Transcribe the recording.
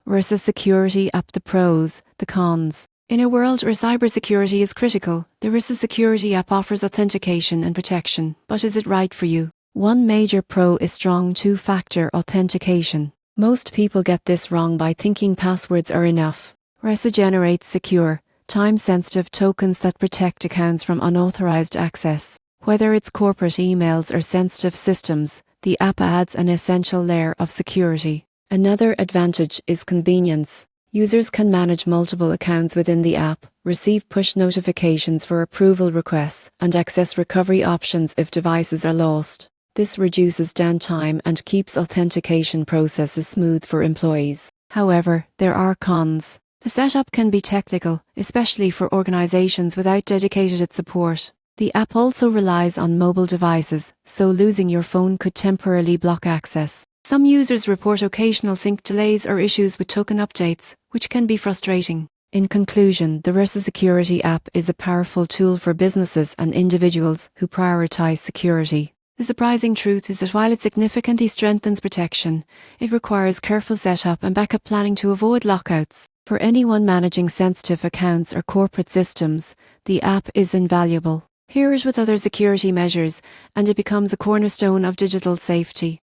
RSA Security App. The pros, the cons. In a world where cybersecurity is critical, the RSA Security App offers authentication and protection. But is it right for you? One major pro is strong two-factor authentication. Most people get this wrong by thinking passwords are enough. RSA generates secure, time-sensitive tokens that protect accounts from unauthorized access. Whether it's corporate emails or sensitive systems, the app adds an essential layer of security. Another advantage is convenience. Users can manage multiple accounts within the app, receive push notifications for approval requests, and access recovery options if devices are lost. This reduces downtime and keeps authentication processes smooth for employees. However, there are cons. The setup can be technical, especially for organizations without dedicated support. The app also relies on mobile devices, so losing your phone could temporarily block access. Some users report occasional sync delays or issues with token updates, which can be frustrating. In conclusion, the RSA Security App is a powerful tool for businesses and individuals who prioritize security. The surprising truth is that while it significantly strengthens protection, it requires careful setup and backup planning to avoid lockouts. For anyone managing sensitive accounts or corporate systems, the app is invaluable. Pair it with other security measures, and it becomes a cornerstone of digital safety.